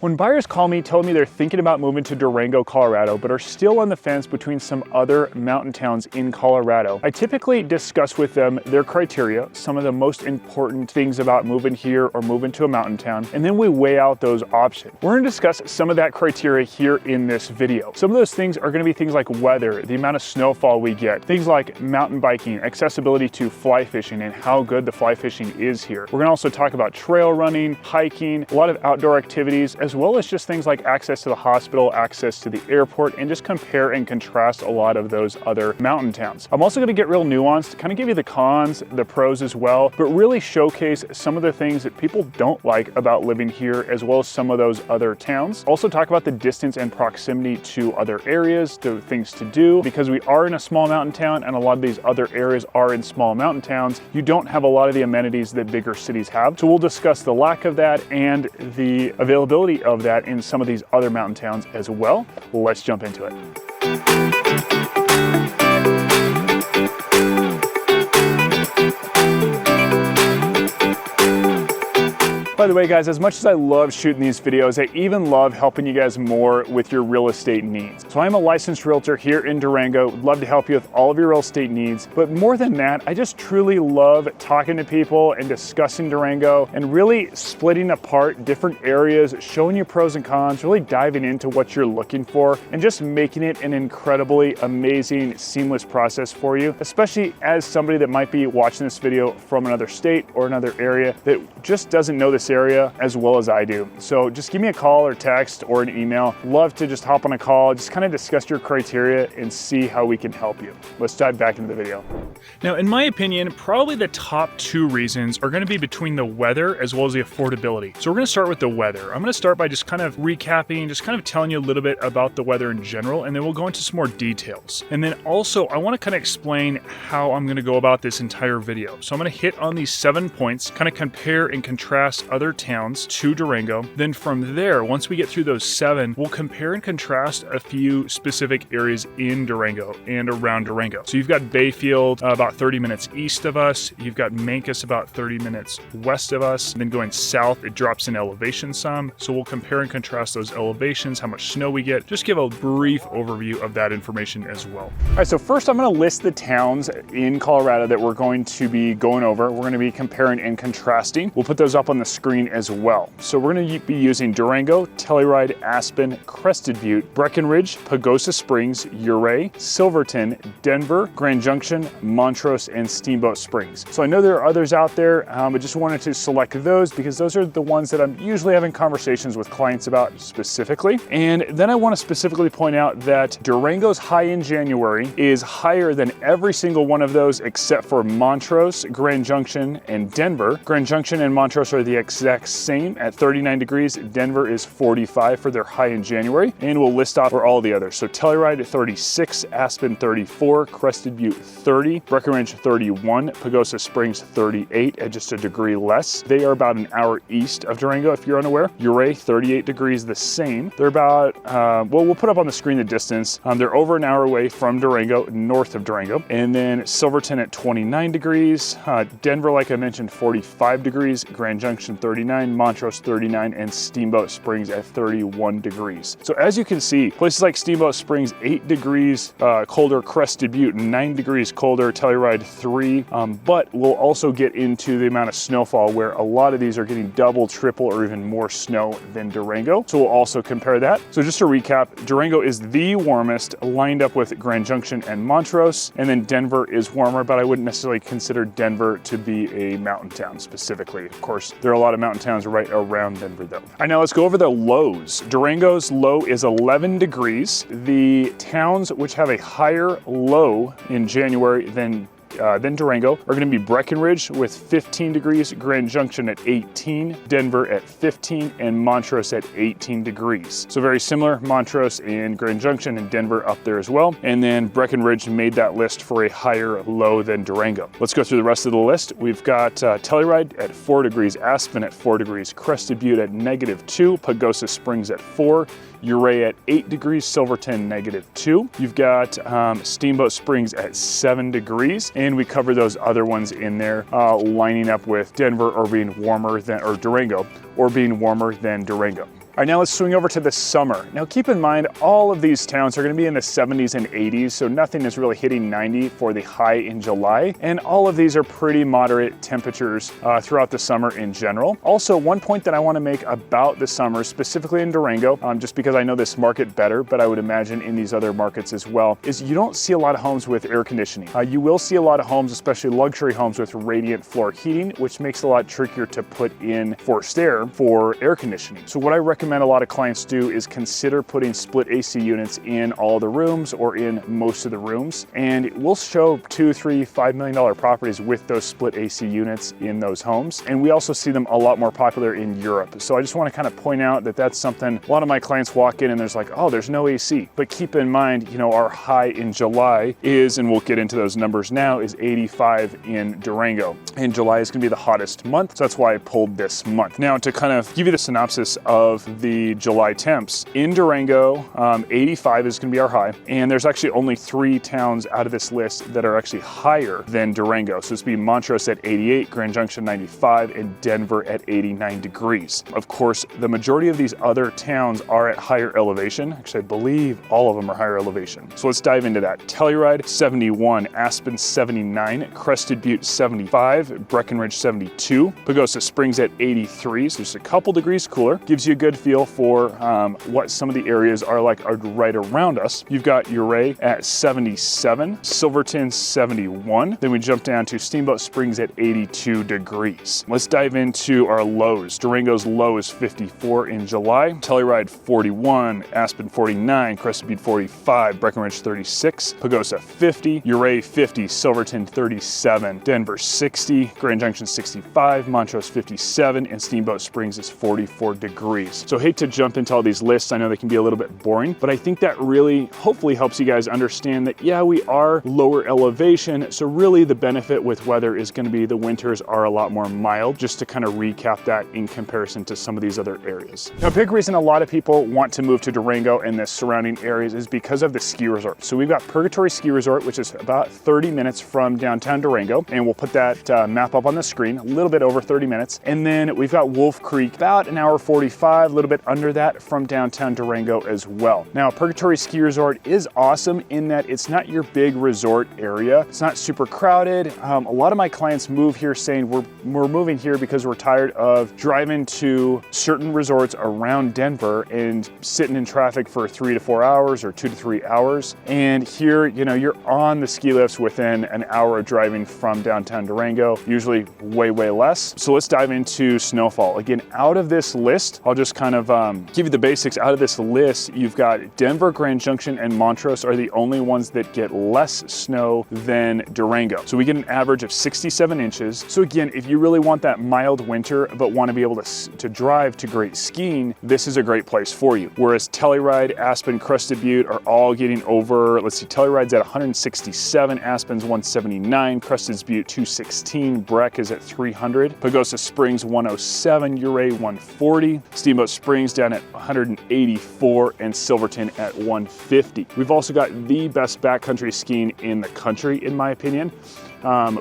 When buyers call me telling me they're thinking about moving to Durango, Colorado, but are still on the fence between some other mountain towns in Colorado, I typically discuss with them their criteria, some of the most important things about moving here or moving to a mountain town, and then we weigh out those options. We're gonna discuss some of that criteria here in this video. Some of those things are gonna be things like weather, the amount of snowfall we get, things like mountain biking, accessibility to fly fishing, and how good the fly fishing is here. We're gonna also talk about trail running, hiking, a lot of outdoor activities, as well as just things like access to the hospital, access to the airport, and just compare and contrast a lot of those other mountain towns. I'm also gonna get real nuanced, kind of give you the cons, the pros as well, but really showcase some of the things that people don't like about living here, as well as some of those other towns. Also talk about the distance and proximity to other areas, the things to do, because we are in a small mountain town and a lot of these other areas are in small mountain towns. You don't have a lot of the amenities that bigger cities have. So we'll discuss the lack of that and the availability of that in some of these other mountain towns as well. Let's jump into it. By the way, guys, as much as I love shooting these videos, I even love helping you guys more with your real estate needs. So I'm a licensed realtor here in Durango. Would love to help you with all of your real estate needs. But more than that, I just truly love talking to people and discussing Durango and really splitting apart different areas, showing you pros and cons, really diving into what you're looking for, and just making it an incredibly amazing, seamless process for you, especially as somebody that might be watching this video from another state or another area that just doesn't know this area as well as I do. So just give me a call or text or an email. Love to just hop on a call, just kind of discuss your criteria and see how we can help you. Let's dive back into the video. Now, in my opinion, probably the top two reasons are going to be between the weather as well as the affordability. So we're going to start with the weather. I'm going to start by just kind of recapping, just kind of telling you a little bit about the weather in general, and then we'll go into some more details. And then also, I want to kind of explain how I'm going to go about this entire video. So I'm going to hit on these 7 points, kind of compare and contrast other towns to Durango. Then from there, once we get through those 7, we'll compare and contrast a few specific areas in Durango and around Durango. So you've got Bayfield about 30 minutes east of us. You've got Mancos about 30 minutes west of us. And then going south, it drops in elevation some. So we'll compare and contrast those elevations, how much snow we get. Just give a brief overview of that information as well. All right, so first I'm going to list the towns in Colorado that we're going to be going over. We're going to be comparing and contrasting. We'll put those up on the screen as well. So we're going to be using Durango, Telluride, Aspen, Crested Butte, Breckenridge, Pagosa Springs, Ouray, Silverton, Denver, Grand Junction, Montrose, and Steamboat Springs. So I know there are others out there, but just wanted to select those because those are the ones that I'm usually having conversations with clients about specifically. And then I want to specifically point out that Durango's high in January is higher than every single one of those except for Montrose, Grand Junction, and Denver. Grand Junction and Montrose are the exact same at 39 degrees. Denver is 45 for their high in January, and we'll list off for all the others. So Telluride 36, Aspen 34, Crested Butte 30, Breckenridge 31, Pagosa Springs 38 at just a degree less. They are about an hour east of Durango if you're unaware. Ouray 38 degrees, the same. They're about, well, we'll put up on the screen the distance. They're over an hour away from Durango, north of Durango. And then Silverton at 29 degrees, Denver, like I mentioned, 45 degrees, Grand Junction 39, Montrose 39, and Steamboat Springs at 31 degrees. So as you can see, places like Steamboat Springs, 8 degrees colder, Crested Butte, 9 degrees colder, Telluride 3, but we'll also get into the amount of snowfall where a lot of these are getting double, triple, or even more snow than Durango. So we'll also compare that. So just to recap, Durango is the warmest, lined up with Grand Junction and Montrose, and then Denver is warmer, but I wouldn't necessarily consider Denver to be a mountain town specifically. Of course, there are a lot of mountain towns right around Denver though. All right, now let's go over the lows. Durango's low is 11 degrees. The towns which have a higher low in January than Durango are going to be Breckenridge with 15 degrees, Grand Junction at 18, Denver at 15, and Montrose at 18 degrees. So very similar, Montrose and Grand Junction and Denver up there as well. And then Breckenridge made that list for a higher low than Durango. Let's go through the rest of the list. We've got Telluride at 4 degrees, Aspen at 4 degrees, Crested Butte at -2, Pagosa Springs at 4, Ouray at 8 degrees, Silverton -2. You've got Steamboat Springs at 7 degrees, and we cover those other ones in there, lining up with Denver or being warmer than, or Durango, or being warmer than Durango. All right, now let's swing over to the summer. Now keep in mind, all of these towns are gonna be in the 70s and 80s, so nothing is really hitting 90 for the high in July. And all of these are pretty moderate temperatures throughout the summer in general. Also, one point that I wanna make about the summer, specifically in Durango, just because I know this market better, but I would imagine in these other markets as well, is you don't see a lot of homes with air conditioning. You will see a lot of homes, especially luxury homes, with radiant floor heating, which makes it a lot trickier to put in forced air for air conditioning. So what I recommend a lot of clients do is consider putting split AC units in all the rooms or in most of the rooms. And we'll show $2, $3, $5 million properties with those split AC units in those homes. And we also see them a lot more popular in Europe. So I just want to kind of point out that that's something a lot of my clients walk in and there's like, oh, there's no AC. But keep in mind, you know, our high in July is, and we'll get into those numbers now, is 85 in Durango. And July is going to be the hottest month. So that's why I pulled this month. Now to kind of give you the synopsis of the July temps, in Durango, 85 is going to be our high. And there's actually only 3 towns out of this list that are actually higher than Durango. So it's be Montrose at 88, Grand Junction 95, and Denver at 89 degrees. Of course, the majority of these other towns are at higher elevation. Actually, I believe all of them are higher elevation. So let's dive into that. Telluride 71, Aspen 79, Crested Butte 75, Breckenridge 72, Pagosa Springs at 83, so just a couple degrees cooler. Gives you a good feel for what some of the areas are like right around us. You've got Ouray at 77, Silverton 71. Then we jump down to Steamboat Springs at 82 degrees. Let's dive into our lows. Durango's low is 54 in July, Telluride 41, Aspen 49, Crested Butte 45, Breckenridge 36, Pagosa 50, Ouray 50, Silverton 37, Denver 60, Grand Junction 65, Montrose 57, and Steamboat Springs is 44 degrees. So hate to jump into all these lists. I know they can be a little bit boring, but I think that really hopefully helps you guys understand that, yeah, we are lower elevation. So really the benefit with weather is going to be the winters are a lot more mild, just to kind of recap that in comparison to some of these other areas. Now, a big reason a lot of people want to move to Durango and the surrounding areas is because of the ski resort. So we've got Purgatory Ski Resort, which is about 30 minutes from downtown Durango. And we'll put that map up on the screen, a little bit over 30 minutes. And then we've got Wolf Creek, about an hour 45, a little bit under that from downtown Durango as well. Now, Purgatory Ski Resort is awesome in that it's not your big resort area. It's not super crowded. A lot of my clients move here saying we're moving here because we're tired of driving to certain resorts around Denver and sitting in traffic for 3 to 4 hours or 2 to 3 hours. And here, you know, you're on the ski lifts within an hour of driving from downtown Durango, usually way, way less. So let's dive into Snowfall. Again, out of this list, I'll just kind of give you the basics. Out of this list, you've got Denver, Grand Junction, and Montrose are the only ones that get less snow than Durango. So we get an average of 67 inches. So again, if you really want that mild winter, but want to be able to drive to great skiing, this is a great place for you. Whereas Telluride, Aspen, Crested Butte are all getting over, let's see, Telluride's at 167, Aspen's 179, Crested Butte 216, Breck is at 300, Pagosa Springs 107, Ouray 140, Steamboat Springs down at 184, and Silverton at 150. We've also got the best backcountry skiing in the country, in my opinion.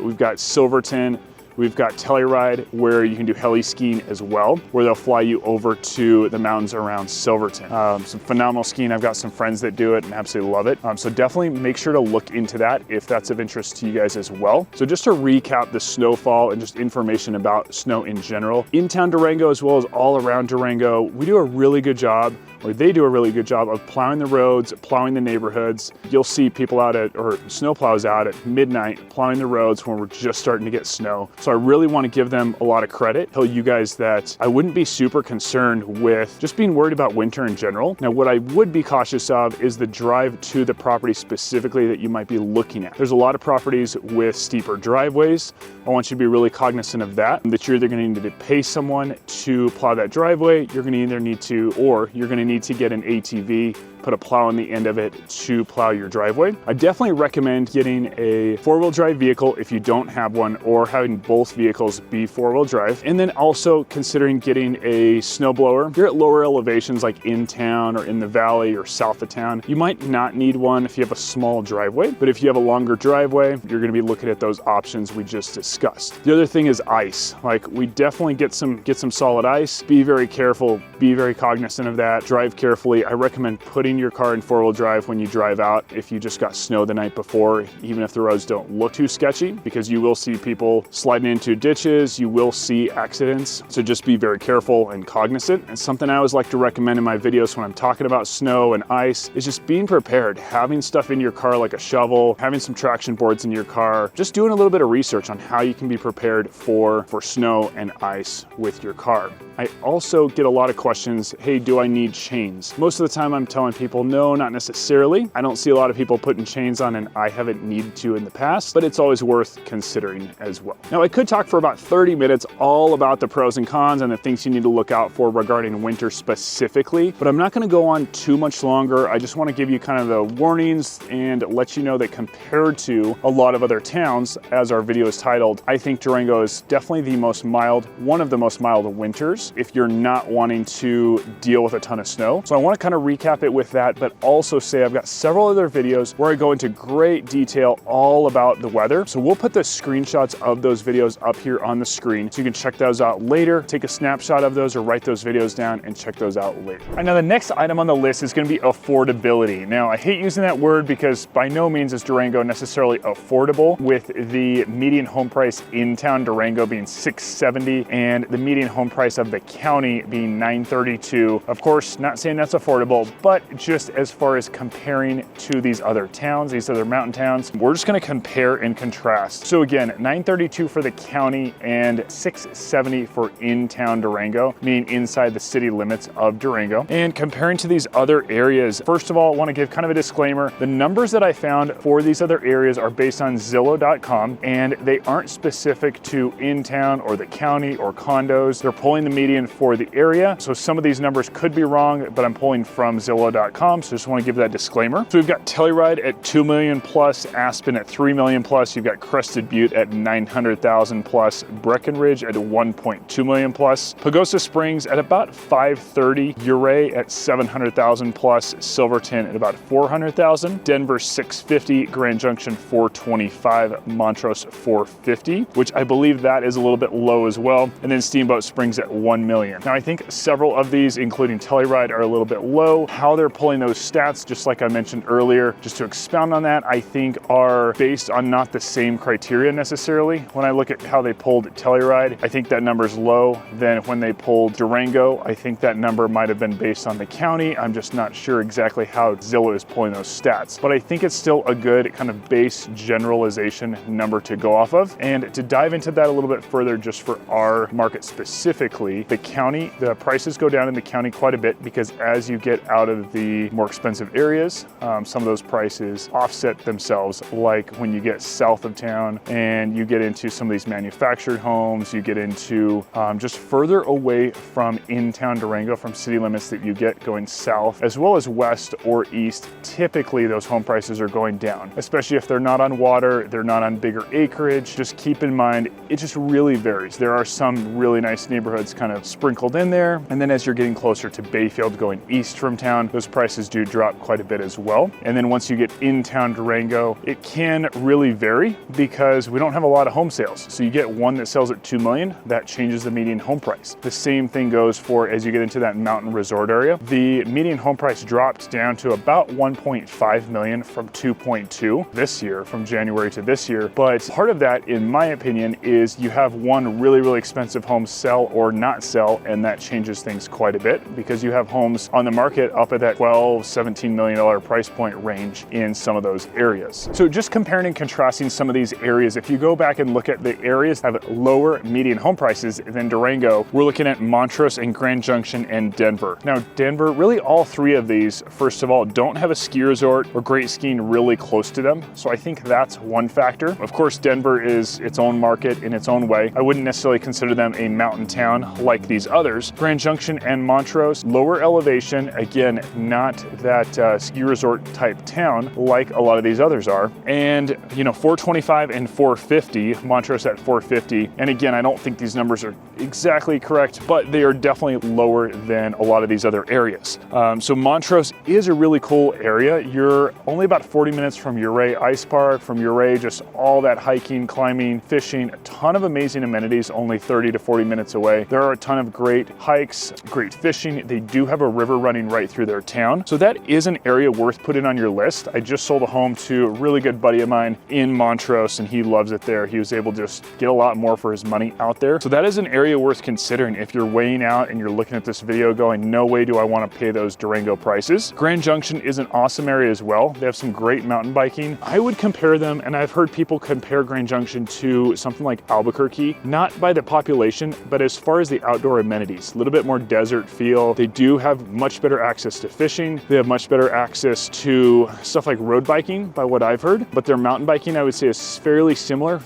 We've got Silverton, we've got Telluride, where you can do heli skiing as well, where they'll fly you over to the mountains around Silverton. Some phenomenal skiing. I've got some friends that do it and absolutely love it. So definitely make sure to look into that if that's of interest to you guys as well. So just to recap the Snowfall and just information about snow in general, in town Durango as well as all around Durango, we do a really good job, or they do a really good job of plowing the roads, plowing the neighborhoods. You'll see people out or snow plows out at midnight plowing the roads when we're just starting to get snow. So I really want to give them a lot of credit. Tell you guys that I wouldn't be super concerned with just being worried about winter in general. Now, what I would be cautious of is the drive to the property specifically that you might be looking at. There's a lot of properties with steeper driveways. I want you to be really cognizant of that you're either going to need to pay someone to plow that driveway, you're going to either need to, or you're going to need to get an ATV put a plow on the end of it to plow your driveway. I definitely recommend getting a four-wheel drive vehicle if you don't have one, or having both vehicles be four-wheel drive. And then also considering getting a snowblower. If you're at lower elevations like in town or in the valley or south of town, you might not need one if you have a small driveway, but if you have a longer driveway, you're gonna be looking at those options we just discussed. The other thing is ice. Like, we definitely get some solid ice. Be very careful, be very cognizant of that, drive carefully. I recommend putting your car in four-wheel drive when you drive out if you just got snow the night before, even if the roads don't look too sketchy, because you will see people sliding into ditches, you will see accidents. So just be very careful and cognizant. And something I always like to recommend in my videos when I'm talking about snow and ice is just being prepared, having stuff in your car like a shovel, having some traction boards in your car, just doing a little bit of research on how you can be prepared for snow and ice with your car. I also get a lot of questions, hey, do I need chains? Most of the time I'm telling people, no, not necessarily. I don't see a lot of people putting chains on, and I haven't needed to in the past, but it's always worth considering as well. Now, I could talk for about 30 minutes all about the pros and cons and the things you need to look out for regarding winter specifically, but I'm not gonna go on too much longer. I just wanna give you kind of the warnings and let you know that compared to a lot of other towns, as our video is titled, I think Durango is definitely the most mild, one of the most mild winters if you're not wanting to deal with a ton of snow. So I want to kind of recap it with that, but also say I've got several other videos where I go into great detail all about the weather. So we'll put the screenshots of those videos up here on the screen so you can check those out later, take a snapshot of those or write those videos down and check those out later. All right, now the next item on the list is going to be affordability. Now, I hate using that word because by no means is Durango necessarily affordable, with the median home price in town Durango being $670 and the median home price of the county being $932. Of course, not saying that's affordable, but just as far as comparing to these other towns, these other mountain towns, we're just gonna compare and contrast. So again, $932 for the county and $670 for in-town Durango, meaning inside the city limits of Durango. And comparing to these other areas, first of all, I wanna give kind of a disclaimer. The numbers that I found for these other areas are based on Zillow.com, and they aren't specific to in-town or the county or condos. They're pulling the median for the area. So some of these numbers could be wrong, but I'm pulling from Zillow.com. So just want to give that disclaimer. So we've got Telluride at 2 million plus, Aspen at 3 million plus. You've got Crested Butte at 900,000 plus, Breckenridge at 1.2 million plus, Pagosa Springs at about 530, Ouray at 700,000 plus, Silverton at about 400,000, Denver 650, Grand Junction 425, Montrose 450, which I believe that is a little bit low as well. And then Steamboat Springs at 1 million. Now I think several of these, including Telluride, are a little bit low. How they're pulling those stats, just like I mentioned earlier, just to expound on that, I think are based on not the same criteria necessarily. When I look at how they pulled Telluride, I think that number's low. Then when they pulled Durango, I think that number might have been based on the county. I'm just not sure exactly how Zillow is pulling those stats, but I think it's still a good kind of base generalization number to go off of. And to dive into that a little bit further, just for our market specifically, the county, the prices go down in the county quite a bit because as you get out of the more expensive areas, some of those prices offset themselves. Like when you get south of town and you get into some of these manufactured homes, you get into just further away from in-town Durango, from city limits that you get going south, as well as west or east, typically those home prices are going down, especially if they're not on water, they're not on bigger acreage. Just keep in mind, it just really varies. There are some really nice neighborhoods kind of sprinkled in there. And then as you're getting closer to Bayfield going east from town, those prices do drop quite a bit as well. And then once you get in town Durango, it can really vary because we don't have a lot of home sales. So you get one that sells at 2 million, that changes the median home price. The same thing goes for as you get into that mountain resort area. The median home price dropped down to about 1.5 million from 2.2 this year, from January to this year. But part of that, in my opinion, is you have one really expensive home sell or not sell, and that changes things quite a bit because you have homes on the market up at that $12–17 million price point range in some of those areas. So just comparing and contrasting some of these areas, if you go back and look at the areas that have lower median home prices than Durango, we're looking at Montrose and Grand Junction and Denver. Now Denver, really all three of these, first of all, don't have a ski resort or great skiing really close to them. So I think that's one factor. Of course, Denver is its own market in its own way. I wouldn't necessarily consider them a mountain town like these others. Grand Junction and Montrose, lower elevation, again, not that ski resort type town like a lot of these others are. And you know, 425 and 450, Montrose at 450. And again, I don't think these numbers are exactly correct, but they are definitely lower than a lot of these other areas. So Montrose is a really cool area. You're only about 40 minutes from Ouray Ice Park, from Ouray, just all that hiking, climbing, fishing, a ton of amazing amenities, only 30 to 40 minutes away. There are a ton of great hikes, great fishing. They do have a river running right through their town. So that is an area worth putting on your list. I just sold a home to a really good buddy of mine in Montrose, and he loves it there. He was able to just get a lot more for his money out there. So that is an area worth considering if you're weighing out and you're looking at this video going, no way do I want to pay those Durango prices. Grand Junction is an awesome area as well. They have some great mountain biking. I would compare them, and I've heard people compare Grand Junction to something like Albuquerque, not by the population, but as far as the outdoor amenities, a little bit more desert feel. They do have much better access to fishing. They have much better access to stuff like road biking by what I've heard, but their mountain biking I would say is fairly similar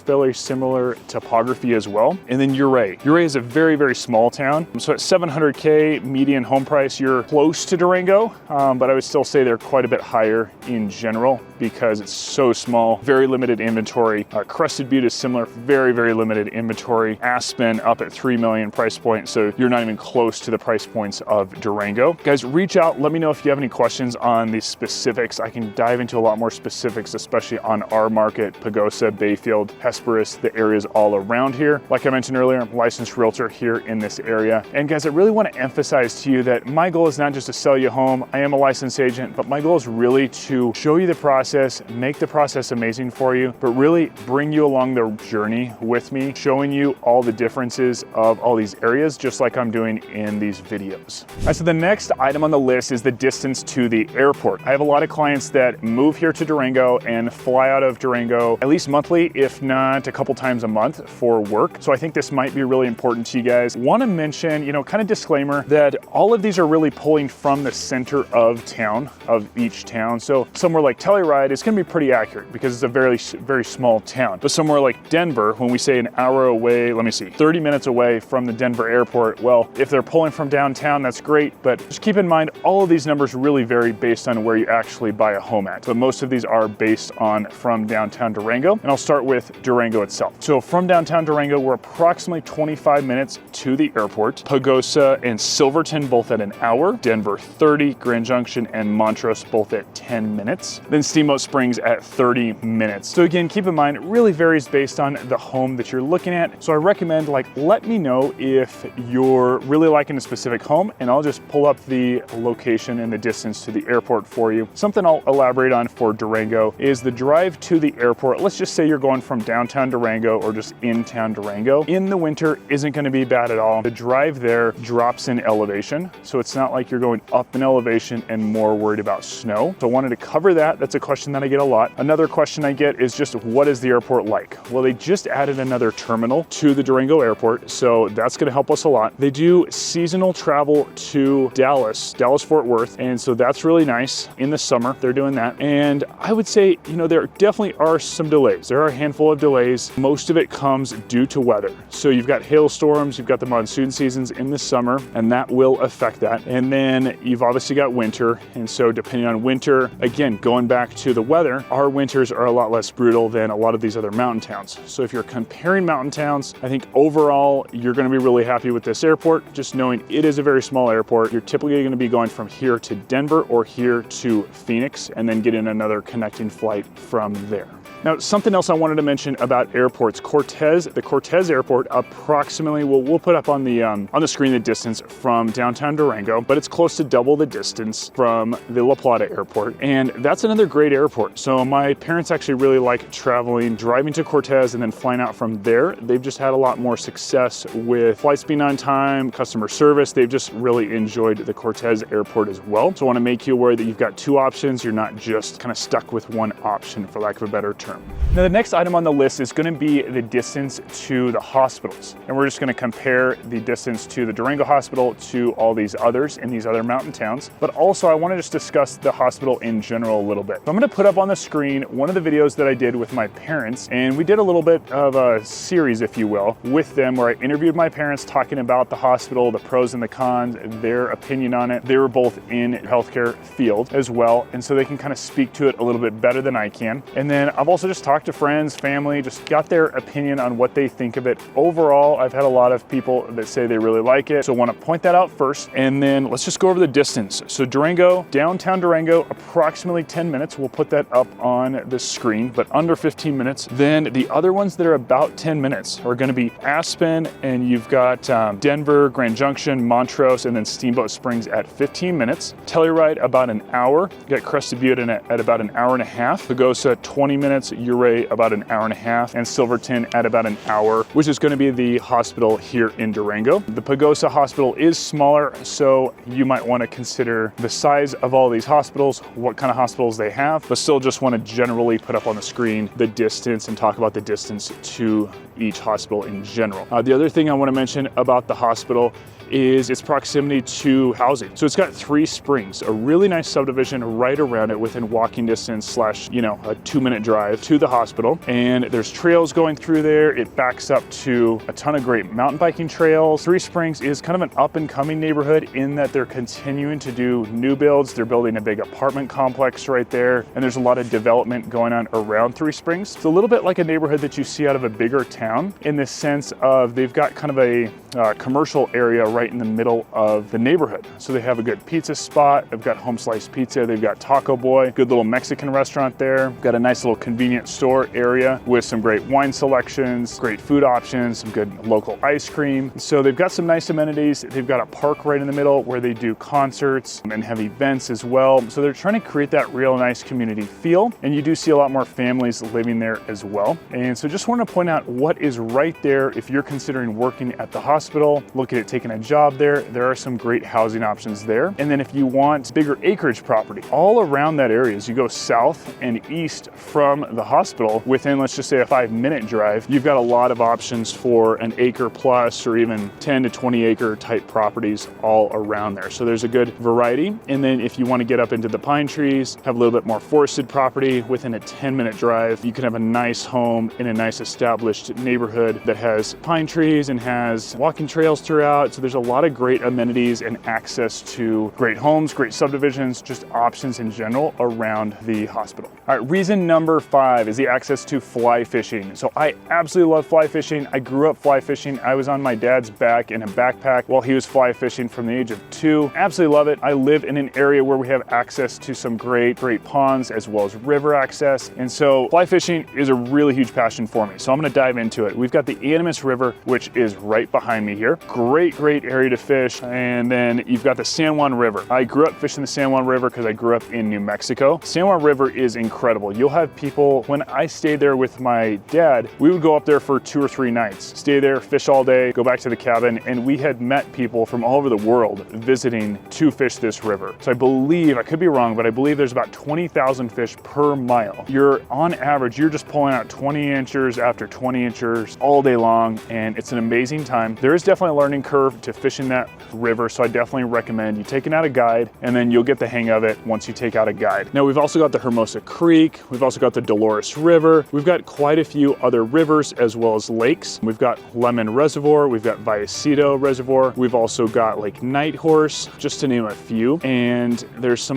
topography as well. And then Ouray is a very, very small town. So at 700K median home price, you're close to Durango, but I would still say they're quite a bit higher in general because it's so small, very limited inventory. Crested Butte is similar, very, very limited inventory. Aspen up at 3 million price point, so you're not even close to the price points of Durango. Guys, reach out, let me know if you have any questions on the specifics. I can dive into a lot more specifics, especially on our market, Pagosa, Bayfield, Hesperus, the areas all around here. Like I mentioned earlier, I'm a licensed realtor here in this area. And guys, I really want to emphasize to you that my goal is not just to sell you a home. I am a licensed agent, but my goal is really to show you the process, make the process amazing for you, but really bring you along the journey with me, showing you all the differences of all these areas, just like I'm doing in these videos. All right, so the next item on the list is the distance to the airport. I have a lot of clients that move here to Durango and fly out of Durango at least monthly, if not a couple times a month for work. So I think this might be really important to you guys. Want to mention, you know, kind of disclaimer that all of these are really pulling from the center of town, of each town. So somewhere like Telluride is going to be pretty accurate because it's a very, very small town. But somewhere like Denver, when we say an hour away, 30 minutes away from the Denver airport, well, if they're pulling from downtown, that's great. But just keep in mind, all of these numbers really vary based on where you actually buy a home at. But most of these are based on from downtown Durango. And I'll start with Durango itself. So from downtown Durango, we're approximately 25 minutes to the airport. Pagosa and Silverton both at an hour. Denver 30, Grand Junction and Montrose both at 10 minutes. Then Steamboat Springs at 30 minutes. So again, keep in mind, it really varies based on the home that you're looking at. So I recommend, let me know if you're really liking a specific home, and I'll just pull up the location and the distance to the airport for you. Something I'll elaborate on for Durango is the drive to the airport. Let's just say you're going from downtown Durango or just in town Durango. In the winter isn't going to be bad at all. The drive there drops in elevation, so it's not like you're going up in elevation and more worried about snow. So I wanted to cover that. That's a question that I get a lot. Another question I get is just, what is the airport like? Well, they just added another terminal to the Durango airport, so that's going to help us a lot. They do seasonal travel to Dallas, Fort Worth, and so that's really nice. In the summer, they're doing that. And I would say, you know, there definitely are some delays. There are a handful of delays. Most of it comes due to weather. So you've got hailstorms, you've got the monsoon seasons in the summer, and that will affect that. And then you've obviously got winter. And so depending on winter, again, going back to the weather, our winters are a lot less brutal than a lot of these other mountain towns. So if you're comparing mountain towns, I think overall, you're going to be really happy with this airport, just knowing it is a very small airport. You're typically going to be going from here to Denver or here to Phoenix, and then getting another connecting flight from there. Now, something else I wanted to mention about airports, the Cortez Airport, approximately, we'll put up on the screen the distance from downtown Durango, but it's close to double the distance from the La Plata Airport, and that's another great airport. So my parents actually really like driving to Cortez and then flying out from there. They've just had a lot more success with flights being on time, customer service. They've just really enjoyed the Cortez Airport as well. So I want to make you aware that you've got two options. You're not just kind of stuck with one option, for lack of a better term. Now, the next item on the list is going to be the distance to the hospitals. And we're just going to compare the distance to the Durango Hospital to all these others in these other mountain towns. But also, I want to just discuss the hospital in general a little bit. So I'm going to put up on the screen one of the videos that I did with my parents. And we did a little bit of a series, if you will, with them, where I interviewed my parents talking about the hospital, the pros and the cons, their opinion on it. They were both in healthcare field as well, and so they can kind of speak to it a little bit better than I can. And then I've also just talked to friends, family, just got their opinion on what they think of it. Overall, I've had a lot of people that say they really like it, so I want to point that out first. And then let's just go over the distance. So Durango, downtown Durango, approximately 10 minutes. We'll put that up on the screen, but under 15 minutes. Then the other ones that are about 10 minutes are going to be Aspen, and you've got Denver, Grand Junction, Montrose, and then Steamboat Springs at 15 minutes. Telluride about an hour. You got Crested Butte at about an hour and a half. Pagosa 20 minutes. Ouray about an hour and a half, and Silverton at about an hour, which is going to be the hospital here in Durango. The Pagosa hospital is smaller, so you might want to consider the size of all these hospitals, what kind of hospitals they have, but still just want to generally put up on the screen the distance and talk about the distance to each hospital in general. The other thing I want to mention about the hospital is its proximity to housing. So it's got 3 springs, a really nice subdivision right around it within walking distance / a 2-minute drive to the hospital. And there's trails going through there. It backs up to a ton of great mountain biking trails. 3 Springs is kind of an up and coming neighborhood in that they're continuing to do new builds. They're building a big apartment complex right there. And there's a lot of development going on around 3 Springs. It's a little bit like a neighborhood that you see out of a bigger town in the sense of they've got kind of a commercial area right in the middle of the neighborhood. So they have a good pizza spot. They've got Home Sliced Pizza. They've got Taco Boy, good little Mexican restaurant there. Got a nice little convenience store area with some great wine selections, great food options, some good local ice cream. So they've got some nice amenities. They've got a park right in the middle where they do concerts and have events as well. So they're trying to create that real nice community feel. And you do see a lot more families living there as well. And so just want to point out what is right there if you're considering working at the hospital, looking at taking a job there are some great housing options there. And then if you want bigger acreage property, all around that area, as you go south and east from the hospital, within, let's just say, a 5-minute drive, you've got a lot of options for an acre plus or even 10 to 20 acre type properties all around there. So there's a good variety. And then if you want to get up into the pine trees, have a little bit more forested property within a 10-minute drive, you can have a nice home in a nice established neighborhood that has pine trees and has walking trails throughout. So there's a lot of great amenities and access to great homes, great subdivisions, just options in general around the hospital. All right, reason number 5 is the access to fly fishing. So I absolutely love fly fishing. I grew up fly fishing. I was on my dad's back in a backpack while he was fly fishing from the age of 2. Absolutely love it. I live in an area where we have access to some great ponds as well as river access. And so fly fishing is a really huge passion for me. So I'm going to dive into it. We've got the Animas River, which is right behind me here. Great area to fish. And then you've got the San Juan River. I grew up fishing the San Juan River because I grew up in New Mexico. San Juan River is incredible. You'll have people, when I stayed there with my dad, we would go up there for 2 or 3 nights, stay there, fish all day, go back to the cabin, and we had met people from all over the world visiting to fish this river. So I believe, I could be wrong, but I believe there's about 20,000 fish per mile. On average, you're just pulling out 20 inchers after 20 inchers all day long, and it's an amazing time. There is definitely a learning curve to fishing that river, so I definitely recommend you taking out a guide, and then you'll get the hang of it once you take out a guide. Now, we've also got the Hermosa Creek, we've also got the Dolores River, we've got quite a few other rivers as well as lakes. We've got Lemon Reservoir, we've got Vallecito Reservoir, we've also got Lake Nighthorse, just to name a few, and there's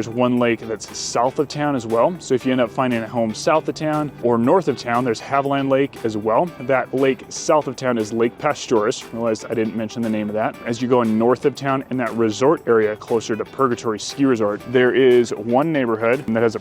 one lake that's south of town as well. So if you end up finding a home south of town or north of town, there's Haviland Lake as well. That lake south of town is Lake Pastoris. Realized I didn't mention the name of that. As you go north of town in that resort area closer to Purgatory Ski Resort, there is one neighborhood that has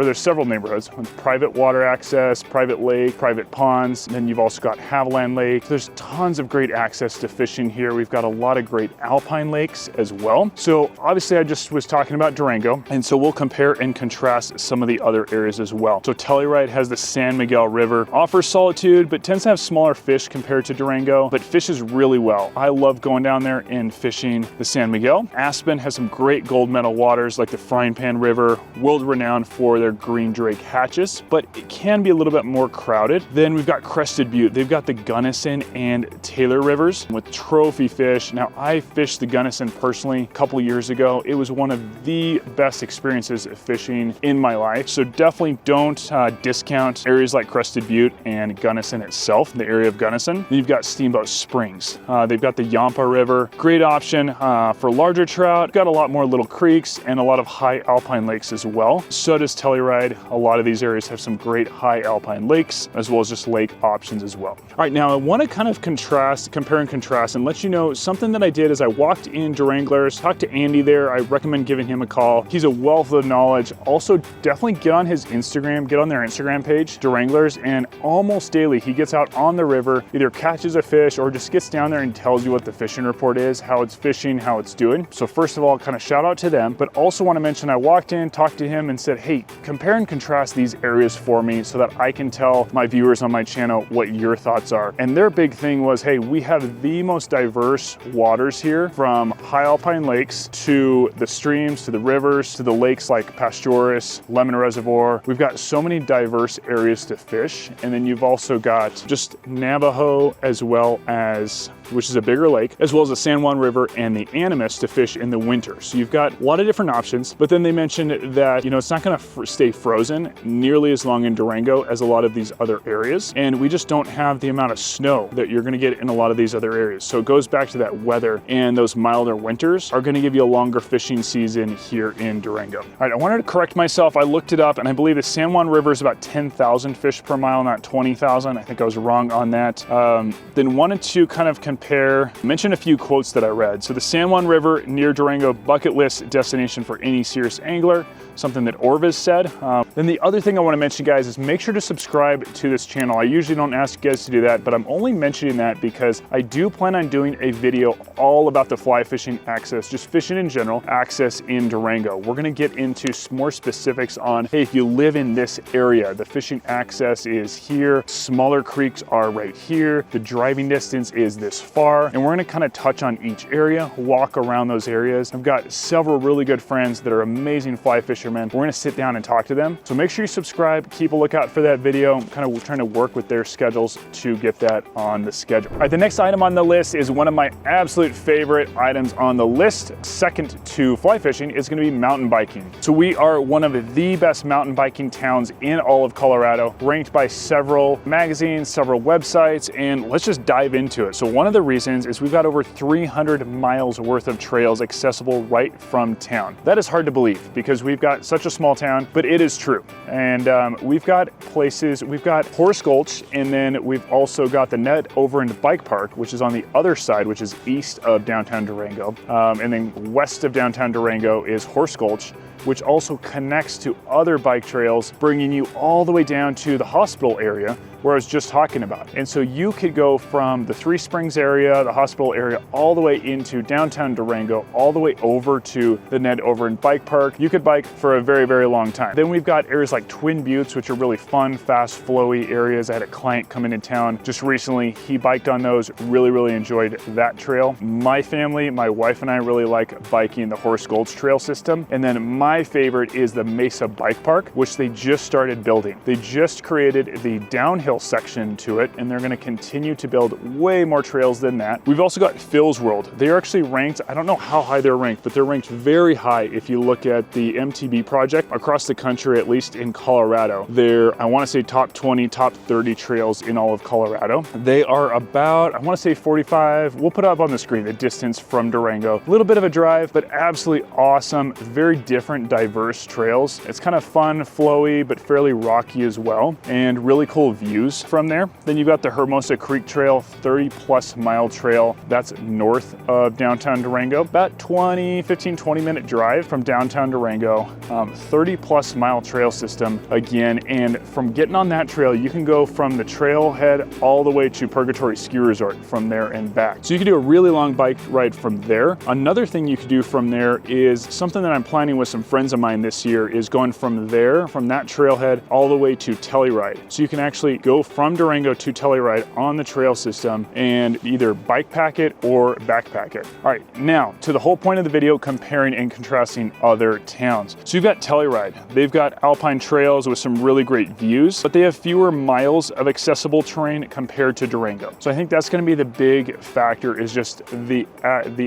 there's several neighborhoods with private water access, private lake, private ponds. And then you've also got Haviland Lake. There's tons of great access to fishing here. We've got a lot of great alpine lakes as well. So obviously I just was talking about Durango, and so we'll compare and contrast some of the other areas as well. So Telluride has the San Miguel River, offers solitude, but tends to have smaller fish compared to Durango, but fishes really well. I love going down there and fishing the San Miguel. Aspen has some great gold medal waters like the Frying Pan River, world renowned for their green drake hatches, but it can be a little bit more crowded. Then we've got Crested Butte. They've got the Gunnison and Taylor rivers with trophy fish. Now, I fished the Gunnison personally a couple years ago. It was one of the best experiences of fishing in my life. So definitely don't discount areas like Crested Butte and Gunnison itself, the area of Gunnison. Then you've got Steamboat Springs. They've got the Yampa River, great option for larger trout, out. Got a lot more little creeks and a lot of high alpine lakes as well. So does Telluride. A lot of these areas have some great high alpine lakes, as well as just lake options as well. All right, now I want to kind of compare and contrast and let you know something that I did as I walked in Duranglers, talked to Andy there. I recommend giving him a call. He's a wealth of knowledge. Also, definitely get on his Instagram, get on their Instagram page, Duranglers, and almost daily he gets out on the river, either catches a fish or just gets down there and tells you what the fishing report is, how it's fishing, how it's doing. So first of all, kind of shout out to them, but also want to mention I walked in, talked to him and said, hey, compare and contrast these areas for me so that I can tell my viewers on my channel what your thoughts are. And their big thing was, hey, we have the most diverse waters here, from high alpine lakes to the streams, to the rivers, to the lakes like Pastores, Lemon Reservoir. We've got so many diverse areas to fish. And then you've also got just Navajo, as well as, which is a bigger lake, as well as the San Juan River and the Animas to fish in the winter. So you've got a lot of different options, but then they mentioned that, you know, it's not gonna stay frozen nearly as long in Durango as a lot of these other areas. And we just don't have the amount of snow that you're gonna get in a lot of these other areas. So it goes back to that weather, and those milder winters are gonna give you a longer fishing season here in Durango. All right, I wanted to correct myself. I looked it up and I believe the San Juan River is about 10,000 fish per mile, not 20,000. I think I was wrong on that. Then wanted to kind of mention a few quotes that I read. So the San Juan River near Durango, bucket list destination for any serious angler, something that Orvis said. Then the other thing I want to mention, guys, is make sure to subscribe to this channel. I usually don't ask you guys to do that, but I'm only mentioning that because I do plan on doing a video all about the fly fishing access, just fishing in general, access in Durango. We're going to get into more specifics on, hey, if you live in this area, the fishing access is here, smaller creeks are right here, the driving distance is this far, and we're going to kind of touch on each area, walk around those areas. I've got several really good friends that are amazing fly fishermen. We're going to sit down and talk to them. So make sure you subscribe, keep a lookout for that video. I'm kind of trying to work with their schedules to get that on the schedule. All right, the next item on the list is one of my absolute favorite items on the list. Second to fly fishing is going to be mountain biking. So we are one of the best mountain biking towns in all of Colorado, ranked by several magazines, several websites, and let's just dive into it. So one of the reasons is we've got over 300 miles worth of trails accessible right from town. That is hard to believe because we've got such a small town, but it is true. And we've got places, we've got Horse Gulch, and then we've also got the Net Over and Bike Park, which is on the other side, which is east of downtown Durango. And then west of downtown Durango is Horse Gulch, which also connects to other bike trails, bringing you all the way down to the hospital area where I was just talking about. And so you could go from the Three Springs area, the hospital area, all the way into downtown Durango, all the way over to the Ned Over and Bike Park. You could bike for a very, very long time. Then we've got areas like Twin Buttes, which are really fun, fast, flowy areas. I had a client come into town just recently. He biked on those, really, really enjoyed that trail. My family, my wife and I really like biking the Horse Gulch trail system. And then my favorite is the Mesa Bike Park, which they just started building. They just created the downhill section to it, and they're going to continue to build way more trails than that. We've also got Phil's World. They are actually ranked, I don't know how high they're ranked, but they're ranked very high if you look at the MTB project across the country, at least in Colorado. They're, I want to say, top 20, top 30 trails in all of Colorado. They are about, I want to say 45, we'll put it up on the screen, the distance from Durango. A little bit of a drive, but absolutely awesome, very different, diverse trails. It's kind of fun, flowy, but fairly rocky as well, and really cool views from there. Then you've got the Hermosa Creek Trail, 30+ mile trail. That's north of downtown Durango. About 15-20 minute drive from downtown Durango. 30+ mile trail system again. And from getting on that trail, you can go from the trailhead all the way to Purgatory Ski Resort from there and back. So you can do a really long bike ride from there. Another thing you could do from there is something that I'm planning with some friends of mine this year, is going from there, from that trailhead, all the way to Telluride. So you can actually go from Durango to Telluride on the trail system and either bike pack it or backpack it. All right, now to the whole point of the video, comparing and contrasting other towns. So you've got Telluride. They've got alpine trails with some really great views, but they have fewer miles of accessible terrain compared to Durango. So I think that's going to be the big factor, is just the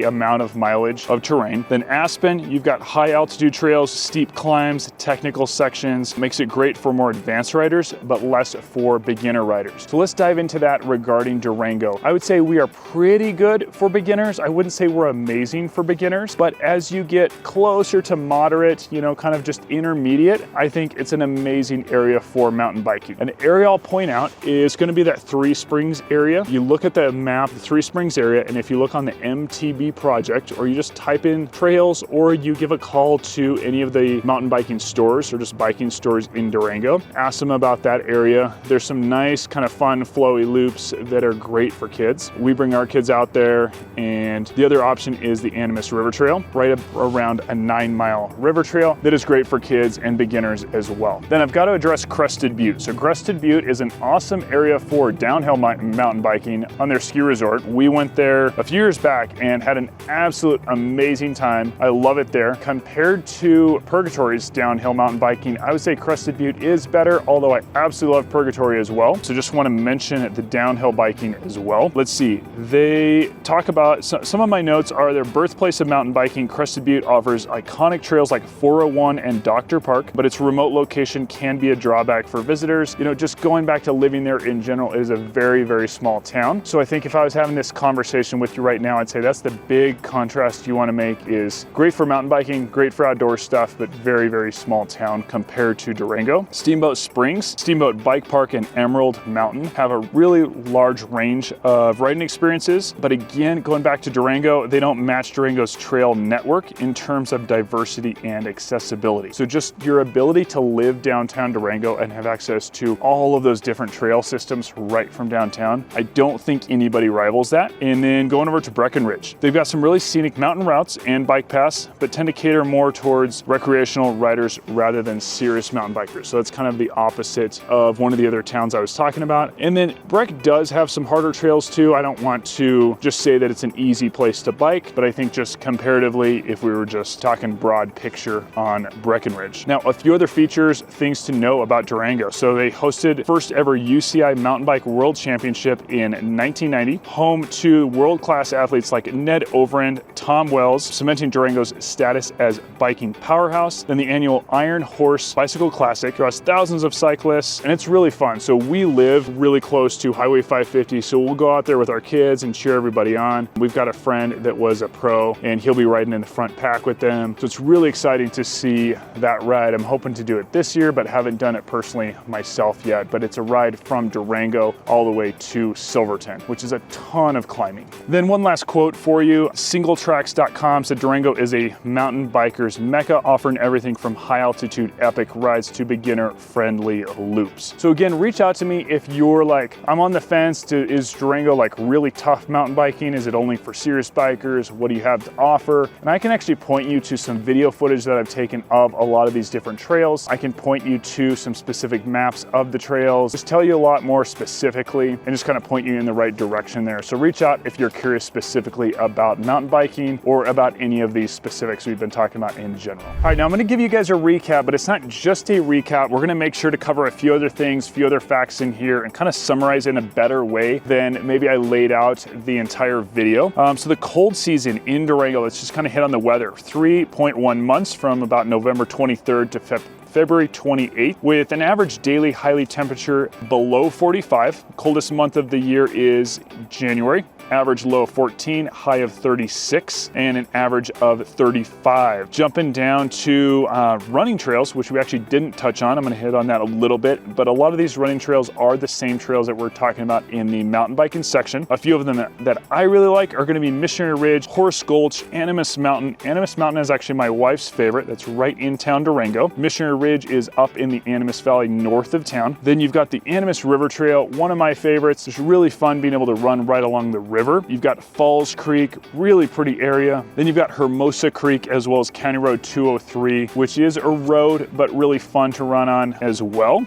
amount of mileage of terrain. Then Aspen, you've got high altitude trails, steep climbs, technical sections, makes it great for more advanced riders, but less for beginners. beginner riders. So let's dive into that regarding Durango. I would say we are pretty good for beginners. I wouldn't say we're amazing for beginners, but as you get closer to moderate, you know, kind of just intermediate, I think it's an amazing area for mountain biking. An area I'll point out is going to be that Three Springs area. You look at the map, the Three Springs area, and if you look on the MTB project, or you just type in trails, or you give a call to any of the mountain biking stores or just biking stores in Durango, ask them about that area. There's some nice kind of fun flowy loops that are great for kids. We bring our kids out there, and the other option is the Animas River Trail, right around a 9-mile river trail that is great for kids and beginners as well. Then I've got to address Crested Butte. So Crested Butte is an awesome area for downhill mountain biking on their ski resort. We went there a few years back and had an absolute amazing time. I love it there. Compared to Purgatory's downhill mountain biking, I would say Crested Butte is better, although I absolutely love Purgatory as well. So just want to mention the downhill biking as well. Let's see, they talk about, some of my notes are their birthplace of mountain biking. Crested Butte offers iconic trails like 401 and Dr. Park, but its remote location can be a drawback for visitors. You know, just going back to living there in general, it is a very, very small town. So I think if I was having this conversation with you right now, I'd say that's the big contrast you want to make. Is great for mountain biking, great for outdoor stuff, but very, very small town compared to Durango. Steamboat Springs, Steamboat Bike Park, and Emerald Mountain have a really large range of riding experiences, but again, going back to Durango, they don't match Durango's trail network in terms of diversity and accessibility. So just your ability to live downtown Durango and have access to all of those different trail systems right from downtown, I don't think anybody rivals that. And then going over to Breckenridge, they've got some really scenic mountain routes and bike paths, but tend to cater more towards recreational riders rather than serious mountain bikers. So that's kind of the opposite of one of the other towns I was talking about. And then Breck does have some harder trails too. I don't want to just say that it's an easy place to bike, but I think just comparatively, if we were just talking broad picture on Breckenridge. Now, a few other features, things to know about Durango. So they hosted first ever UCI Mountain Bike World Championship in 1990, home to world-class athletes like Ned Overend, Tom Wells, cementing Durango's status as biking powerhouse. Then the annual Iron Horse Bicycle Classic draws thousands of cyclists, and it's really fun. So we live really close to Highway 550, so we'll go out there with our kids and cheer everybody on. We've got a friend that was a pro, and he'll be riding in the front pack with them. So it's really exciting to see that ride. I'm hoping to do it this year, but haven't done it personally myself yet. But it's a ride from Durango all the way to Silverton, which is a ton of climbing. Then one last quote for you. Singletracks.com said Durango is a mountain biker's mecca, offering everything from high altitude epic rides to beginner friendly loops. So again, reach out to me if you're like, I'm on the fence, is Durango like really tough mountain biking? Is it only for serious bikers? What do you have to offer? And I can actually point you to some video footage that I've taken of a lot of these different trails. I can point you to some specific maps of the trails, just tell you a lot more specifically, and just kind of point you in the right direction there. So reach out if you're curious specifically about mountain biking or about any of these specifics we've been talking about in general. All right, now I'm going to give you guys a recap, but it's not just a recap. We're going to make sure to cover a few other things, a few other facts in here, and kind of summarize in a better way than maybe I laid out the entire video. So the cold season in Durango, let's just kind of hit on the weather. 3.1 months from about November 23rd to February 28th, with an average daily highly temperature below 45. Coldest month of the year is January. Average low of 14, high of 36, and an average of 35. Jumping down to running trails, which we actually didn't touch on. I'm gonna hit on that a little bit, but a lot of these running trails are the same trails that we're talking about in the mountain biking section. A few of them that I really like are gonna be Missionary Ridge, Horse Gulch, Animas Mountain. Animas Mountain is actually my wife's favorite. That's right in town Durango. Missionary Ridge is up in the Animas Valley north of town. Then you've got the Animas River Trail, one of my favorites. It's really fun being able to run right along the river. You've got Falls Creek, really pretty area. Then you've got Hermosa Creek as well as County Road 203, which is a road, but really fun to run on as well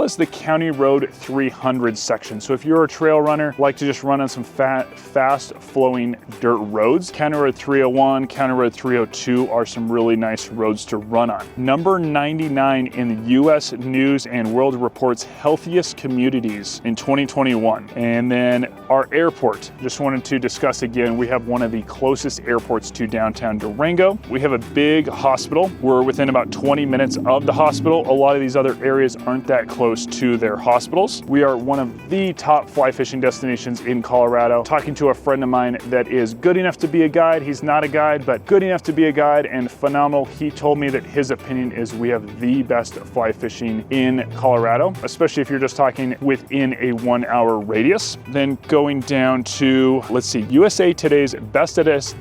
as the County Road 300 section. So if you're a trail runner, like to just run on some fast flowing dirt roads, County Road 301, County Road 302 are some really nice roads to run on. Number 99 in the US News and World Report's healthiest communities in 2021. And then our airport, just just wanted to discuss again, we have one of the closest airports to downtown Durango. We have a big hospital. We're within about 20 minutes of the hospital. A lot of these other areas aren't that close to their hospitals. We are one of the top fly fishing destinations in Colorado. Talking to a friend of mine that is good enough to be a guide. He's not a guide, but good enough to be a guide and phenomenal. He told me that his opinion is we have the best fly fishing in Colorado, especially if you're just talking within a 1 hour radius. Then going down to, let's see, USA Today's best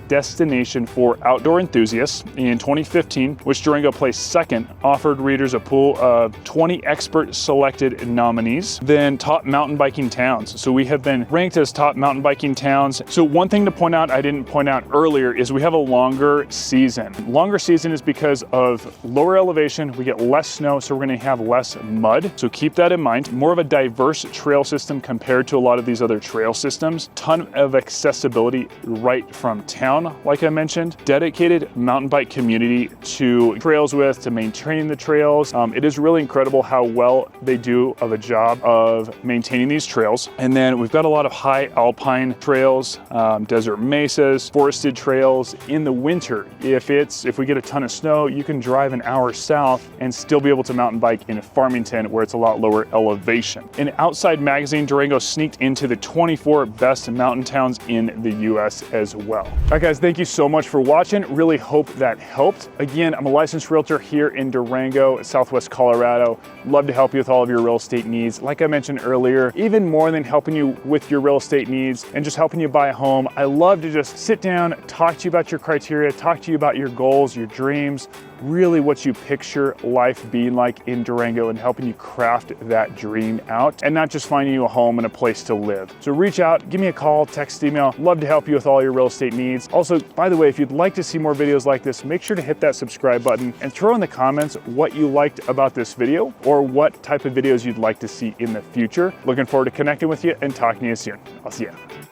destination for outdoor enthusiasts in 2015, which Durango placed second, offered readers a pool of 20 expert selected nominees. Then top mountain biking towns. So we have been ranked as top mountain biking towns. So one thing to point out, I didn't point out earlier, is we have a longer season. Longer season is because of lower elevation, we get less snow, so we're gonna have less mud. So keep that in mind. More of a diverse trail system compared to a lot of these other trail systems. Ton of accessibility right from town, like I mentioned. Dedicated mountain bike community to trails with, to maintaining the trails. It is really incredible how well they do of a job of maintaining these trails. And then we've got a lot of high alpine trails, desert mesas, forested trails. In the winter, if we get a ton of snow, you can drive an hour south and still be able to mountain bike in Farmington, where it's a lot lower elevation. In Outside Magazine, Durango sneaked into the 24 best mountain towns in the US as well. All right, guys, thank you so much for watching. Really hope that helped. Again, I'm a licensed realtor here in Durango, Southwest Colorado. Love to help you with all of your real estate needs. Like I mentioned earlier, even more than helping you with your real estate needs and just helping you buy a home, I love to just sit down, talk to you about your criteria, talk to you about your goals, your dreams, really what you picture life being like in Durango and helping you craft that dream out and not just finding you a home and a place to live. So reach out, give me a call, text, email. Love to help you with all your real estate needs. Also, by the way, if you'd like to see more videos like this, make sure to hit that subscribe button and throw in the comments what you liked about this video or what type of videos you'd like to see in the future. Looking forward to connecting with you and talking to you soon. I'll see you.